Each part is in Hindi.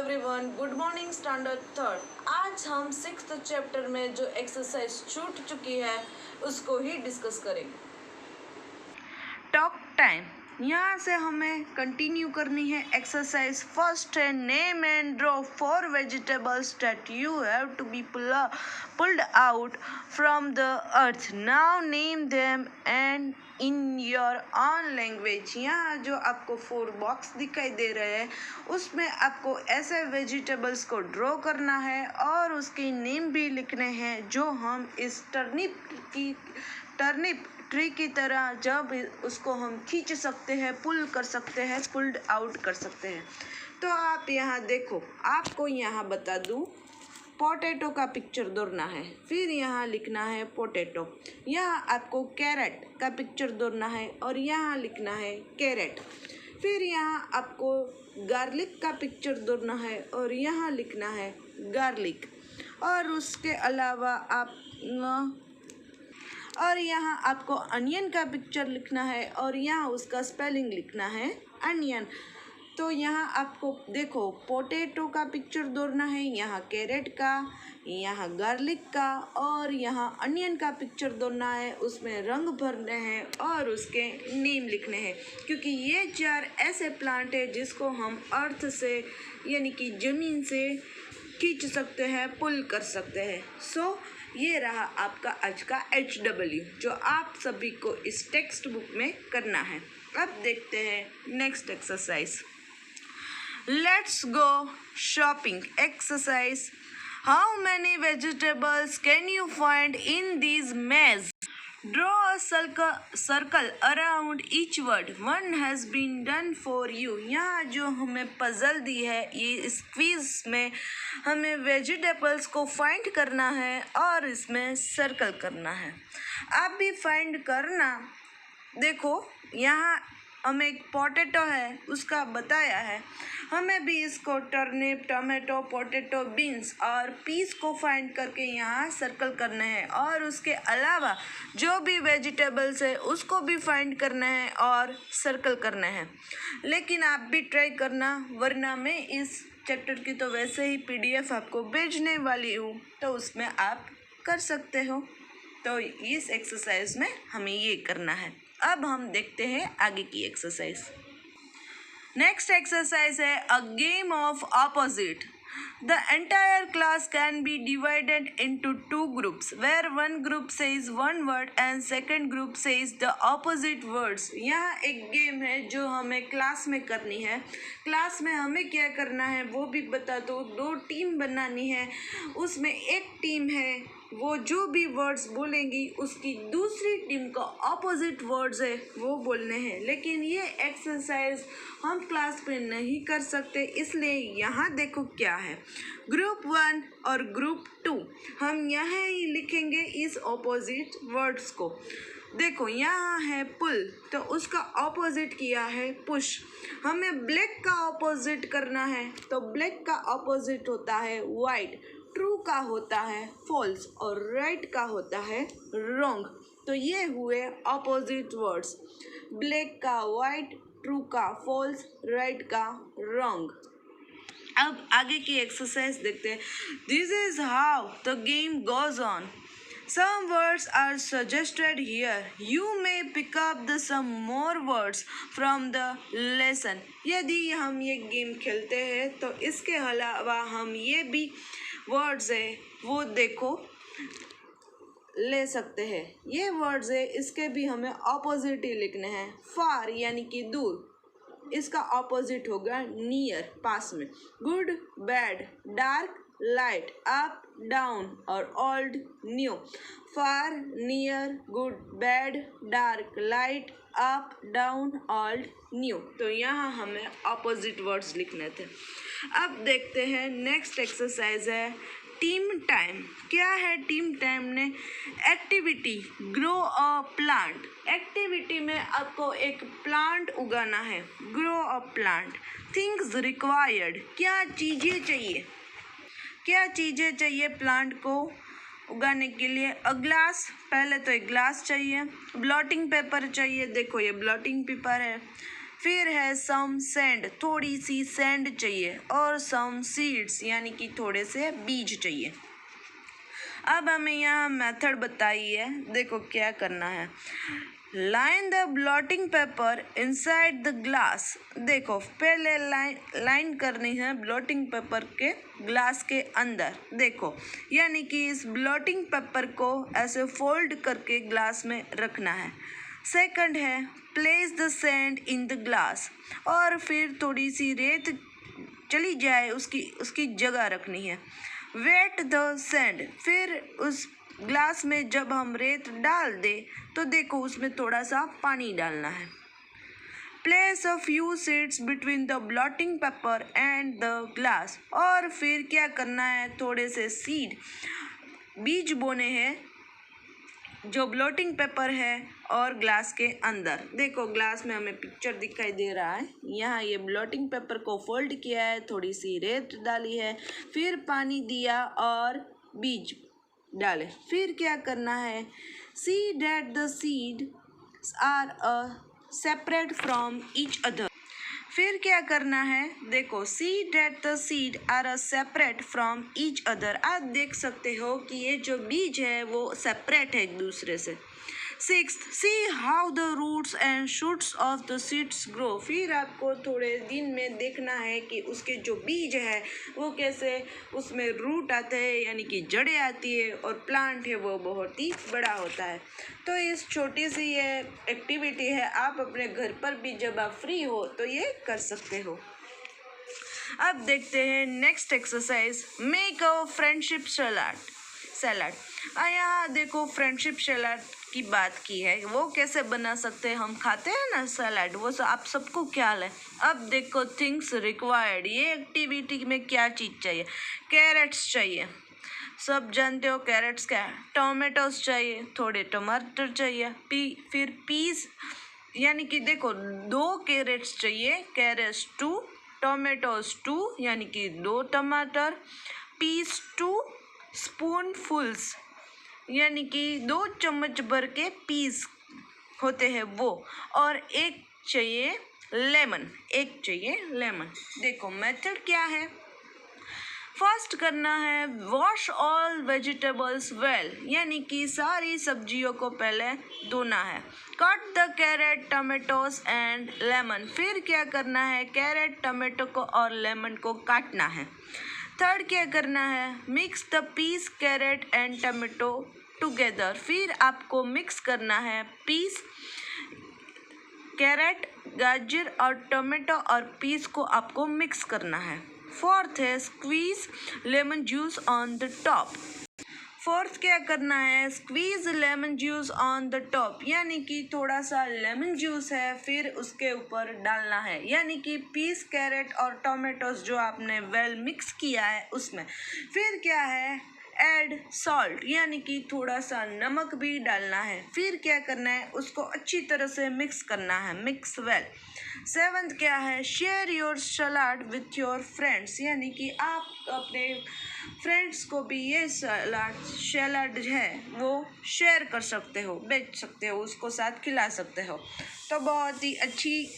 Everyone, good morning standard third. आज हम 6th चैप्टर में जो एक्सरसाइज छूट चुकी है उसको ही डिस्कस करेंगे। टॉक टाइम, यहाँ से हमें कंटिन्यू करनी है एक्सरसाइज। फर्स्ट है name and draw 4 vegetables that you have to be pulled out from the earth. Now name them and in your own language. यहाँ जो आपको 4 बॉक्स दिखाई दे रहे हैं उसमें आपको ऐसे वेजिटेबल्स को ड्रॉ करना है और उसके नेम भी लिखने हैं जो हम इस टर्निप ट्री की तरह जब उसको हम खींच सकते हैं, पुल कर सकते हैं, पुल्ड आउट कर सकते हैं। तो आप यहाँ देखो, आपको यहाँ बता दूँ, पोटैटो का पिक्चर दौड़ना है, फिर यहाँ लिखना है पोटैटो। यहाँ आपको कैरेट का पिक्चर दौड़ना है और यहाँ लिखना है कैरेट। फिर यहाँ आपको गार्लिक का पिक्चर दौड़ना है और यहाँ लिखना है गार्लिक। और उसके अलावा यहाँ आपको अनियन का पिक्चर लिखना है और यहाँ उसका स्पेलिंग लिखना है अनियन। तो यहाँ आपको देखो, पोटैटो का पिक्चर दौड़ना है, यहाँ कैरेट का, यहाँ गार्लिक का और यहाँ अनियन का पिक्चर दौड़ना है, उसमें रंग भरने हैं और उसके नेम लिखने हैं। क्योंकि ये 4 ऐसे प्लांट है जिसको हम अर्थ से यानी कि ज़मीन से खींच सकते हैं, पुल कर सकते हैं। सो ये रहा आपका आज का HW जो आप सभी को इस टेक्स्ट बुक में करना है। अब देखते हैं next exercise. Let's go shopping exercise. How many vegetables can you find in this मेज? Draw a circle around each word. One has been done for you. यहाँ जो हमें पजल दी है, ये इस क्विज में हमें वेजिटेबल्स को फाइंड करना है और इसमें सर्कल करना है। आप भी फाइंड करना। देखो, यहाँ हमें एक पोटैटो है उसका बताया है, हमें भी इसको टर्निप, टमाटो, पोटैटो, बीन्स और पीस को फाइंड करके यहाँ सर्कल करना है और उसके अलावा जो भी वेजिटेबल्स है उसको भी फाइंड करना है और सर्कल करना है। लेकिन आप भी ट्राई करना, वरना मैं इस चैप्टर की तो वैसे ही PDF आपको भेजने वाली हूँ, तो उसमें आप कर सकते हो। तो इस एक्सरसाइज में हमें ये करना है। अब हम देखते हैं आगे की एक्सरसाइज। नेक्स्ट एक्सरसाइज है a game of opposite. The entire class can be divided into 2 groups where one group says one word and second group says the opposite words. यहाँ एक गेम है जो हमें क्लास में करनी है। क्लास में हमें क्या करना है वो भी बता दो। 2 टीम बनानी है, उसमें एक टीम है वो जो भी वर्ड्स बोलेंगी उसकी दूसरी टीम का ऑपोजिट वर्ड्स है वो बोलने हैं। लेकिन ये एक्सरसाइज हम क्लास में नहीं कर सकते, इसलिए यहाँ देखो क्या है। ग्रुप 1 और ग्रुप 2 हम यहाँ ही लिखेंगे इस ऑपोजिट वर्ड्स को। देखो, यहाँ है पुल, तो उसका ऑपोजिट किया है पुश। हमें ब्लैक का ऑपोजिट करना है, तो ब्लैक का ऑपोजिट होता है वाइट, ट्रू का होता है फॉल्स और राइट का होता है रॉन्ग। तो ये हुए ऑपोजिट वर्ड्स, ब्लैक का वाइट, ट्रू का फॉल्स, राइट का रॉन्ग। अब आगे की एक्सरसाइज देखते हैं। This is how the game goes on. Some words are suggested here. You may pick up some more words from the lesson. यदि हम ये गेम खेलते हैं तो इसके अलावा हम ये भी वर्ड्स है वो देखो ले सकते हैं। ये वर्ड्स है, इसके भी हमें ऑपोजिट ही लिखने हैं। फार यानी कि दूर, इसका ऑपोजिट होगा नियर, पास में। Good, bad, dark, light, up, down और old, new. Far, near, good, bad, dark, light, up, down, old, new. तो यहाँ हमें ऑपोजिट वर्ड्स लिखने थे। अब देखते हैं नेक्स्ट एक्सरसाइज है टीम टाइम। क्या है टीम टाइम ने? Activity grow a plant. Activity में आपको एक प्लांट उगाना है, grow a plant. Things required, क्या चीज़ें चाहिए, क्या चीज़ें चाहिए प्लांट को उगाने के लिए? अ ग्लास, पहले तो एक ग्लास चाहिए। ब्लॉटिंग पेपर चाहिए, देखो ये ब्लॉटिंग पेपर है। फिर है सम सैंड, थोड़ी सी सैंड चाहिए, और सम सीड्स यानी कि थोड़े से बीज चाहिए। अब हमें यहाँ मेथड बताई है, देखो क्या करना है। Line the blotting paper inside the glass. देखो पहले लाइन करनी है ब्लॉटिंग पेपर के ग्लास के अंदर, देखो यानी कि इस ब्लॉटिंग पेपर को ऐसे फोल्ड करके ग्लास में रखना है। सेकंड है place the sand in the glass, और फिर थोड़ी सी रेत चली जाए उसकी जगह रखनी है। वेट द सैंड, फिर उस ग्लास में जब हम रेत डाल दे तो देखो उसमें थोड़ा सा पानी डालना है। Place a few seeds between the blotting paper and the glass, और फिर क्या करना है, थोड़े से सीड बीज बोने हैं जो ब्लॉटिंग पेपर है और ग्लास के अंदर। देखो ग्लास में हमें पिक्चर दिखाई दे रहा है, यहाँ ये ब्लॉटिंग पेपर को फोल्ड किया है, थोड़ी सी रेत डाली है, फिर पानी दिया और बीज डाले। फिर क्या करना है, see that the seed are separate from each other. फिर क्या करना है, देखो see that the seed are separate from each other. आप देख सकते हो कि ये जो बीज है वो सेपरेट है एक दूसरे से। Sixth, see how the roots and shoots of the seeds grow. फिर आपको थोड़े दिन में देखना है कि उसके जो बीज है वो कैसे उसमें रूट आते हैं यानी कि जड़ें आती है, और प्लांट है वो बहुत ही बड़ा होता है। तो इस छोटी सी ये एक्टिविटी है, आप अपने घर पर भी जब आप फ्री हो तो ये कर सकते हो। अब देखते हैं next exercise, make a friendship salad. यहाँ देखो फ्रेंडशिप सलाद की बात की है, वो कैसे बना सकते हैं, हम खाते हैं ना सलाद, वो आप सबको ख्याल है। अब देखो थिंग्स रिक्वायर्ड, ये एक्टिविटी में क्या चीज़ चाहिए, कैरेट्स चाहिए, सब जानते हो कैरेट्स क्या है, टोमेटोज चाहिए, थोड़े टमाटर चाहिए, फिर पीस यानी कि देखो 2 कैरेट्स चाहिए, कैरेट्स 2, टोमेटोज 2 यानी कि 2 टमाटर, पीस 2, स्पूनफुल्स यानी कि 2 चम्मच भर के पीस होते हैं वो, और एक चाहिए लेमन। देखो मेथड क्या है, फर्स्ट करना है वॉश ऑल वेजिटेबल्स वेल, यानी कि सारी सब्जियों को पहले धोना है। Cut the carat tomatoes and lemon, फिर क्या करना है, कैरेट टमाटो को और लेमन को काटना है। थर्ड क्या करना है, mix the piece carrot and tomato together, फिर आपको मिक्स करना है पीस कैरेट, गाजर और टमाटो और पीस को आपको मिक्स करना है। फोर्थ है squeeze lemon juice on the top. Fourth क्या करना है, squeeze lemon juice on the top, यानी कि थोड़ा सा लेमन जूस है फिर उसके ऊपर डालना है, यानी कि पीस कैरेट और टोमेटोज जो आपने वेल मिक्स किया है उसमें। फिर क्या है, ऐड सॉल्ट यानी कि थोड़ा सा नमक भी डालना है। फिर क्या करना है, उसको अच्छी तरह से मिक्स करना है, मिक्स वेल। सेवंथ क्या है, share your salad with your friends, यानी कि आप अपने फ्रेंड्स को भी ये सलाद है वो शेयर कर सकते हो, बेच सकते हो, उसको साथ खिला सकते हो। तो बहुत ही अच्छी,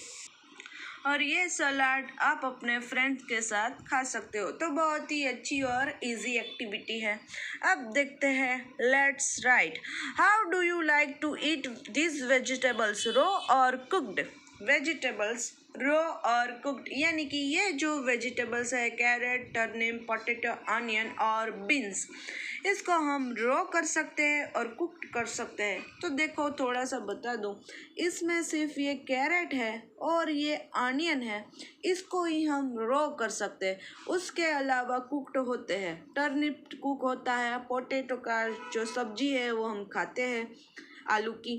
और ये सलाद आप अपने फ्रेंड्स के साथ खा सकते हो। तो बहुत ही अच्छी और इजी एक्टिविटी है। अब देखते हैं, let's write, how do you like to eat this vegetables, raw और कुक्ड। वेजिटेबल्स रो और कुक्ड, यानी कि ये जो वेजिटेबल्स है कैरेट, टर्निप, पोटैटो, अनियन और बीन्स, इसको हम रो कर सकते हैं और कुक्ड कर सकते हैं। तो देखो थोड़ा सा बता दूं, इसमें सिर्फ ये कैरेट है और ये अनियन है, इसको ही हम रो कर सकते हैं। उसके अलावा कुक्ड होते हैं, टर्निप कुक होता है, पोटैटो का जो सब्जी है वो हम खाते हैं आलू की,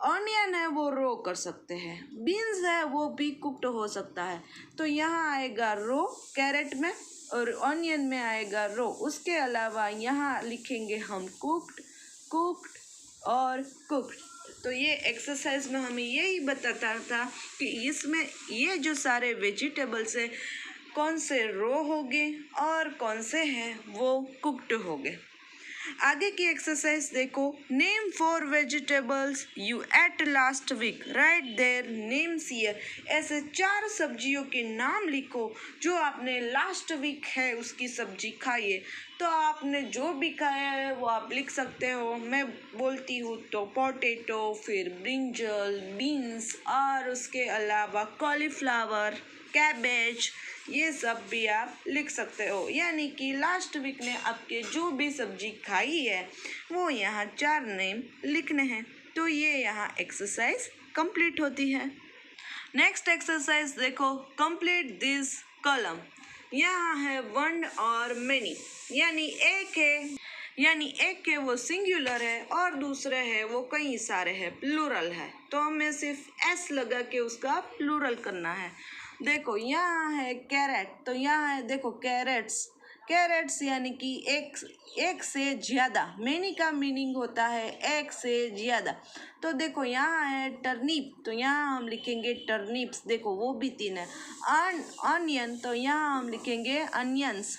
ऑनियन है वो रो कर सकते हैं, बीन्स है वो भी कुक्ड हो सकता है। तो यहाँ आएगा रो कैरेट में और ऑनियन में आएगा रो। उसके अलावा यहाँ लिखेंगे हम कुक्ड और कुक्ड। तो ये एक्सरसाइज में हमें यही बताता था कि इसमें ये जो सारे वेजिटेबल्स है कौन से रो होंगे और कौन से हैं वो कुक्ड होंगे। आगे की एक्सरसाइज देखो, name 4 vegetables you ate last week, write their names here. ऐसे 4 सब्जियों के नाम लिखो जो आपने लास्ट वीक है उसकी सब्जी खाई है। तो आपने जो भी खाया है वो आप लिख सकते हो। मैं बोलती हूँ तो पोटैटो, फिर ब्रिंजल, बीन्स और उसके अलावा कॉलीफ्लावर, कैबेज, ये सब भी आप लिख सकते हो। यानी कि लास्ट वीक में आपके जो भी सब्जी खाई है वो यहाँ 4 नेम लिखने हैं। तो ये यहाँ एक्सरसाइज कंप्लीट होती है। नेक्स्ट एक्सरसाइज देखो, कंप्लीट दिस कॉलम। यहाँ है वन और मेनी, यानी एक है वो सिंगुलर है और दूसरे है वो कई सारे हैं, प्लूरल है। तो हमें सिर्फ एस लगा के उसका प्लूरल करना है। देखो यहाँ है कैरेट, तो यहाँ है देखो कैरेट्स यानी कि एक से ज़्यादा। मेनी का मीनिंग होता है एक से ज़्यादा। तो देखो यहाँ है टर्निप, तो यहाँ हम लिखेंगे टर्निप्स, देखो वो भी 3 है। ऑनियन, तो यहाँ हम लिखेंगे अनियंस।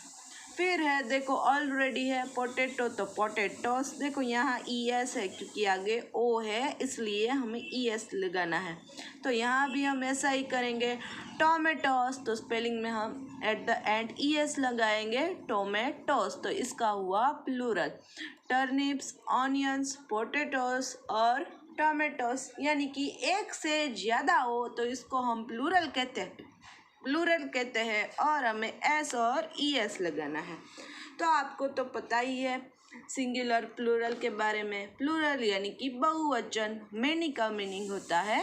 फिर है देखो ऑलरेडी है पोटैटो, तो पोटैटोस। देखो यहाँ ES है क्योंकि आगे O है इसलिए हमें ES लगाना है। तो यहाँ भी हम ऐसा ही करेंगे। टोमेटोस, तो स्पेलिंग में हम एट द एंड ES लगाएंगे, टोमेटोस। तो इसका हुआ प्लूरल। टर्निप्स, ऑनियंस, पोटैटोस और टोमेटोस, यानी कि एक से ज़्यादा हो तो इसको हम प्लूरल कहते हैं और हमें एस और ES लगाना है। तो आपको तो पता ही है सिंगुलर प्लूरल के बारे में। प्लूरल यानी कि बहुवचन। मेनी का मीनिंग होता है,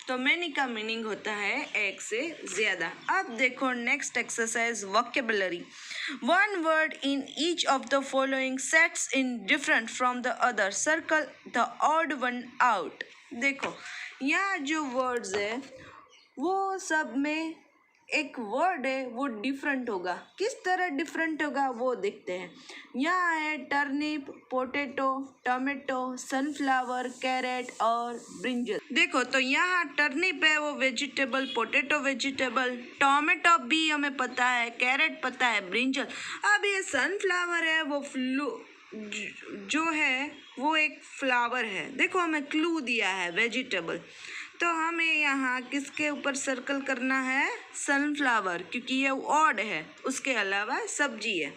तो मेनी का मीनिंग होता है एक से ज़्यादा। अब देखो next exercise, vocabulary. One word in each of the following sets in different from the other, circle the odd one out. देखो यहाँ जो वर्ड्स है वो सब में एक वर्ड है वो डिफरेंट होगा। किस तरह डिफरेंट होगा वो देखते हैं। यहाँ है turnip, potato, tomato, sunflower, carrot और ब्रिंजल। देखो तो यहाँ टर्निप है वो वेजिटेबल, पोटैटो वेजिटेबल, टोमेटो भी हमें पता है, कैरेट पता है, ब्रिंजल। अब ये सनफ्लावर है वो जो है वो एक फ्लावर है। देखो हमें क्लू दिया है वेजिटेबल, तो हमें यहाँ किसके ऊपर सर्कल करना है, सनफ्लावर, क्योंकि ये ऑड है, उसके अलावा सब्जी है।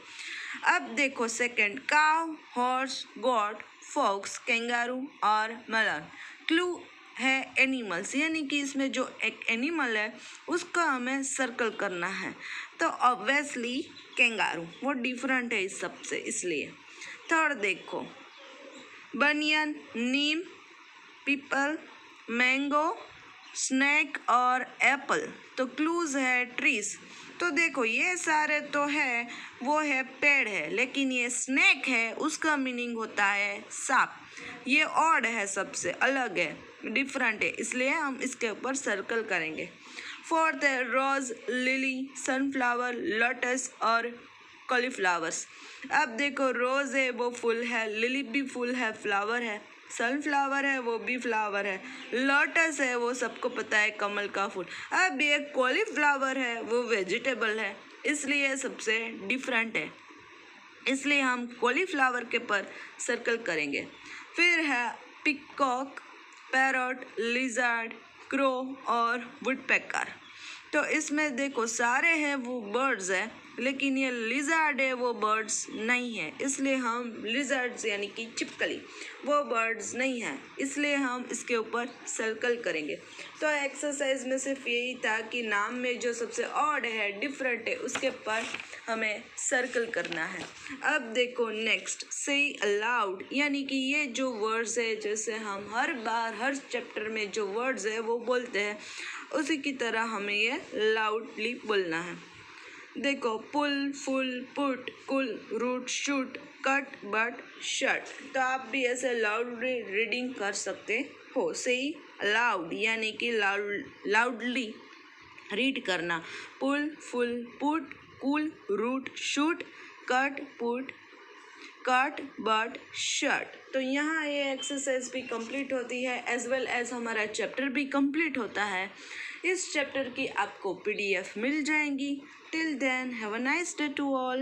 अब देखो second, cow, horse, goat, fox, kangaroo और मेलन। क्लू है एनिमल्स, यानी कि इसमें जो एक एनिमल है उसका हमें सर्कल करना है। तो ऑब्वियसली कैंगारू, वो डिफरेंट है इस सबसे, इसलिए। थर्ड देखो, बनियन, नीम, पीपल, मैंगो, स्नैक और एप्पल। तो क्लूज है ट्रीज। तो देखो ये सारे तो है वो है पेड़ है, लेकिन ये स्नैक है उसका मीनिंग होता है सांप। ये ऑड है, सबसे अलग है, डिफरेंट है, इसलिए हम इसके ऊपर सर्कल करेंगे। फोर्थ है रोज, लिली, सनफ्लावर, लोटस और कॉलीफ्लावर्स। अब देखो रोज है वो फूल है, लिली भी फूल है, फ्लावर है, सनफ्लावर है वो भी फ्लावर है, लोटस है वो सबको पता है कमल का फूल। अब ये कॉलीफ्लावर है वो वेजिटेबल है, इसलिए सबसे डिफरेंट है, इसलिए हम कॉलीफ्लावर के पर सर्कल करेंगे। फिर है पिकॉक, पैरट, लिजर्ड, क्रो और वुडपेकर। तो इसमें देखो सारे हैं वो बर्ड्स है, लेकिन ये लिजर्ड है वो बर्ड्स नहीं है, इसलिए हम लिजर्ड्स यानी कि छिपकली वो बर्ड्स नहीं है, इसलिए हम इसके ऊपर सर्कल करेंगे। तो एक्सरसाइज में सिर्फ यही था कि नाम में जो सबसे ऑड है, डिफरेंट है, उसके ऊपर हमें सर्कल करना है। अब देखो नेक्स्ट, से अलाउड, यानी कि ये जो वर्ड्स है जैसे हम हर बार हर चैप्टर में जो वर्ड्स है वो बोलते हैं उसी की तरह हमें ये लाउडली बोलना है। देखो pull, full, put, cool, root, shoot, cut, but, shut. तो आप भी ऐसे लाउडली रीडिंग कर सकते हो। सही लाउड यानी कि लाउडली रीड करना। Pull, full, put, cool, root, shoot, cut, put, cut, but, shut. तो यहाँ ये एक्सरसाइज भी कंप्लीट होती है, एज वेल एज हमारा चैप्टर भी कंप्लीट होता है। इस चैप्टर की आपको PDF मिल जाएंगी। Till then have a nice day to all.